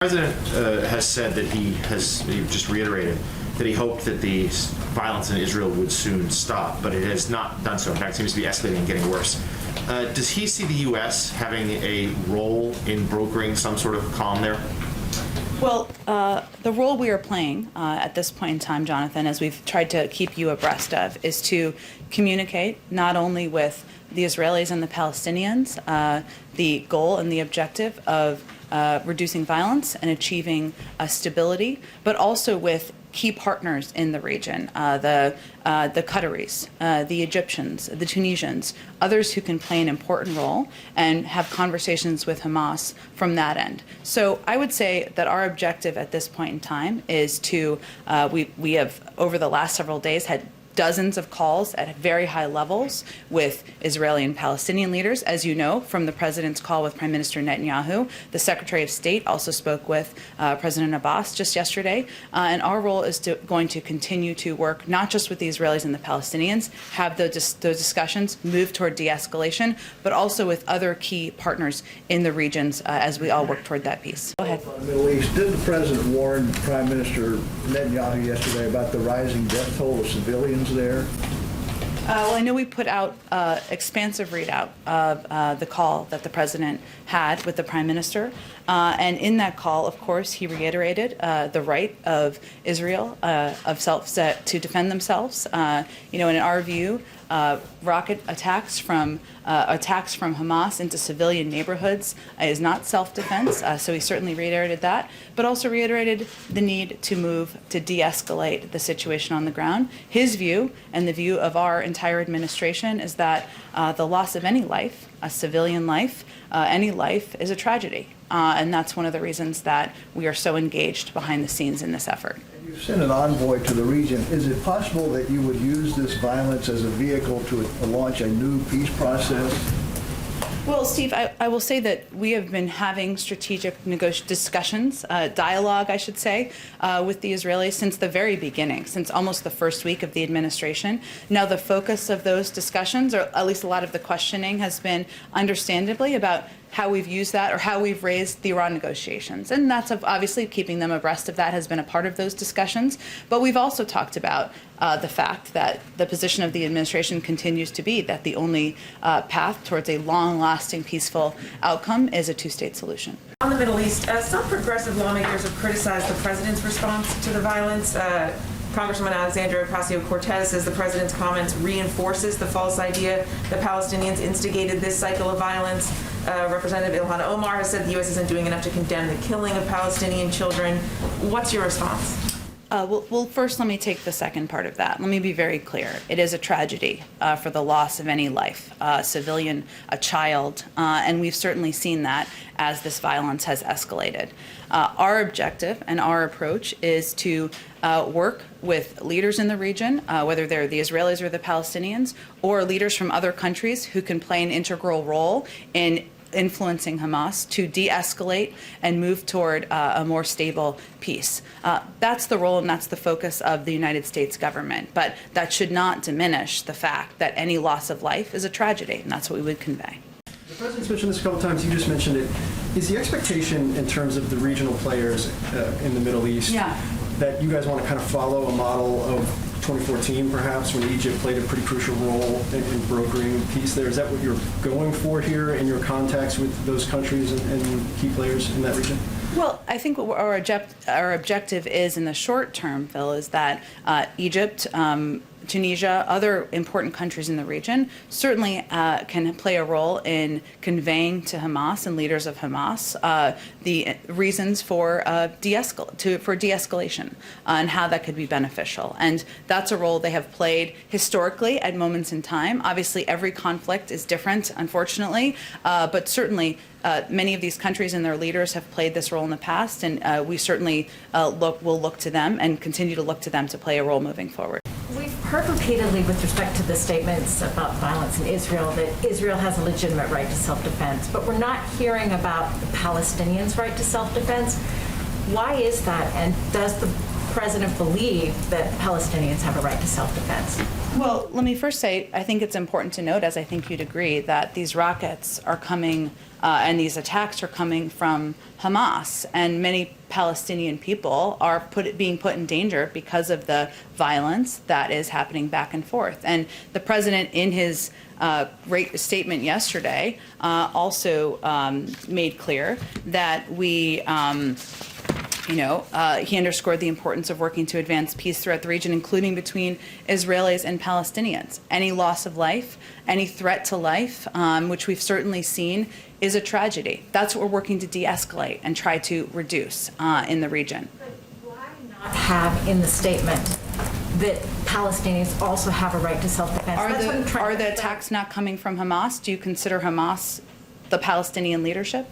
The president has said that he just reiterated that he hoped that the violence in Israel would soon stop, but it has not done so. In fact, it seems to be escalating and getting worse. Does he see the U.S. having a role in brokering some sort of calm there? Well, the role we are playing at this point in time, Jonathan, as we've tried to keep you abreast of, is to communicate not only with the Israelis and the Palestinians the goal and the objective of reducing violence and achieving stability, but also with key partners in the region, the Qataris, the Egyptians, the Tunisians, others who can play an important role and have conversations with Hamas from that end. So I would say that our objective at this point in time is to, we have over the last several days had dozens of calls at very high levels with Israeli and Palestinian leaders. As you know, from the president's call with Prime Minister Netanyahu, the Secretary of State also spoke with President Abbas just yesterday. And our role is going to continue to work not just with the Israelis and the Palestinians, have those discussions, move toward de-escalation, but also with other key partners in the regions as we all work toward that peace. Go ahead. In the Middle East, did the president warn Prime Minister Netanyahu yesterday about the rising death toll of civilians there? Well, I know we put out expansive readout of the call that the president had with the prime minister. And in that call, of course, he reiterated the right of Israel to defend themselves. In our view, rocket attacks from Hamas into civilian neighborhoods is not self-defense. So he certainly reiterated that, but also reiterated the need to move to de-escalate the situation on the ground. His view and the view of our entire administration is that the loss of any life, a civilian life, any life, is a tragedy. And that's one of the reasons that we are so engaged behind the scenes in this effort. You've sent an envoy to the region. Is it possible that you would use this violence as a vehicle to launch a new peace process? Well, Steve, I will say that we have been having strategic discussions, dialogue, I should say, with the Israelis since the very beginning, since almost the first week of the administration. Now, the focus of those discussions, or at least a lot of the questioning, has been understandably about how we've used that or how we've raised the Iran negotiations. And that's obviously keeping them abreast of that has been a part of those discussions. But we've also talked about the fact that the position of the administration continues to be that the only path towards a long-lasting peaceful outcome is a two-state solution. On the Middle East, some progressive lawmakers have criticized the president's response to the violence. Congresswoman Alexandria Ocasio-Cortez says the president's comments reinforces the false idea that Palestinians instigated this cycle of violence. Representative Ilhan Omar has said the U.S. isn't doing enough to condemn the killing of Palestinian children. What's your response? Well, first, let me take the second part of that. Let me be very clear. It is a tragedy for the loss of any life, a civilian, a child, and we've certainly seen that as this violence has escalated. Our objective and our approach is to work with leaders in the region, whether they're the Israelis or the Palestinians, or leaders from other countries who can play an integral role in influencing Hamas to de-escalate and move toward a more stable peace. That's the role and that's the focus of the United States government. But that should not diminish the fact that any loss of life is a tragedy, and that's what we would convey. The president's mentioned this a couple times. You just mentioned it. Is the expectation in terms of the regional players in the Middle East that you guys want to kind of follow a model of 2014, perhaps, when Egypt played a pretty crucial role in brokering peace there? Is that what you're going for here in your contacts with those countries and key players in that region? Well, I think what our objective is in the short term, Phil, is that Egypt, Tunisia, other important countries in the region certainly can play a role in conveying to Hamas and leaders of Hamas the reasons for de-escalation and how that could be beneficial. And that's a role they have played historically at moments in time. Obviously, every conflict is different, unfortunately, but certainly many of these countries and their leaders have played this role in the past, and we certainly will look to them and continue to look to them to play a role moving forward. We've heard repeatedly with respect to the statements about violence in Israel that Israel has a legitimate right to self-defense, but we're not hearing about the Palestinians' right to self-defense. Why is that? And does the president believe that Palestinians have a right to self-defense? Well, let me first say, I think it's important to note, as I think you'd agree, that these rockets are coming and these attacks are coming from Hamas, and many Palestinian people are being put in danger because of the violence that is happening back and forth. And the president, in his statement yesterday, also made clear that we he underscored the importance of working to advance peace throughout the region, including between Israelis and Palestinians. Any loss of life, any threat to life, which we've certainly seen, is a tragedy. That's what we're working to de-escalate and try to reduce in the region. But why not have in the statement that Palestinians also have a right to self-defense? Are the attacks not coming from Hamas? Do you consider Hamas the Palestinian leadership?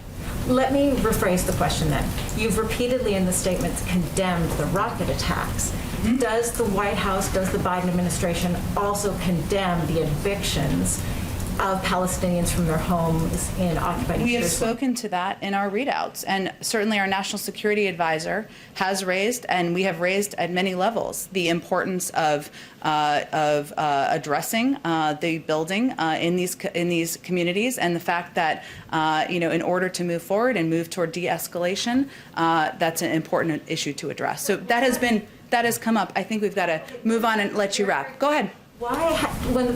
Let me rephrase the question then. You've repeatedly in the statements condemned the rocket attacks. Mm-hmm. Does the White House, does the Biden administration also condemn the evictions of Palestinians from their homes in occupied We have Jerusalem? spoken to that in our readouts, and certainly our national security advisor has raised, and we have raised at many levels, the importance of addressing the building in these communities, and the fact that in order to move forward and move toward de-escalation, that's an important issue to address. So that has come up. I think we've got to move on and let you wrap. Go ahead. Why, when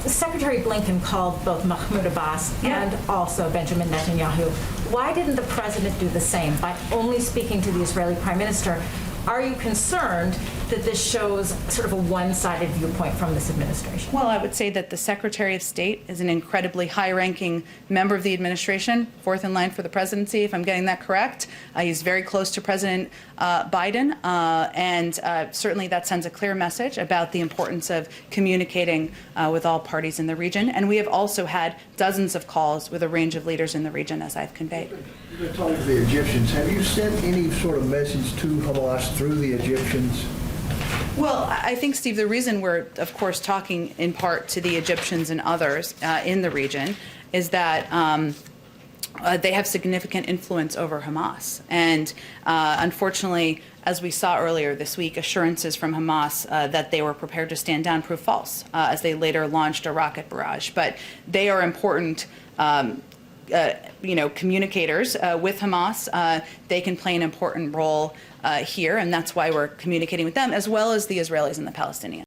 Secretary Blinken called both Mahmoud Abbas and also Benjamin Netanyahu, why didn't the president do the same by only speaking to the Israeli prime minister? Are you concerned that this shows sort of a one-sided viewpoint from this administration? Well, I would say that the Secretary of State is an incredibly high-ranking member of the administration, fourth in line for the presidency, if I'm getting that correct. He's very close to President Biden, and certainly that sends a clear message about the importance of communicating with all parties in the region. And we have also had dozens of calls with a range of leaders in the region, as I've conveyed. You've been talking to the Egyptians. Have you sent any sort of message to Hamas through the Egyptians? Well, I think, Steve, the reason we're, of course, talking in part to the Egyptians and others in the region is that they have significant influence over Hamas. And unfortunately, as we saw earlier this week, assurances from Hamas that they were prepared to stand down proved false as they later launched a rocket barrage. But they are important communicators with Hamas. They can play an important role here, and that's why we're communicating with them, as well as the Israelis and the Palestinians.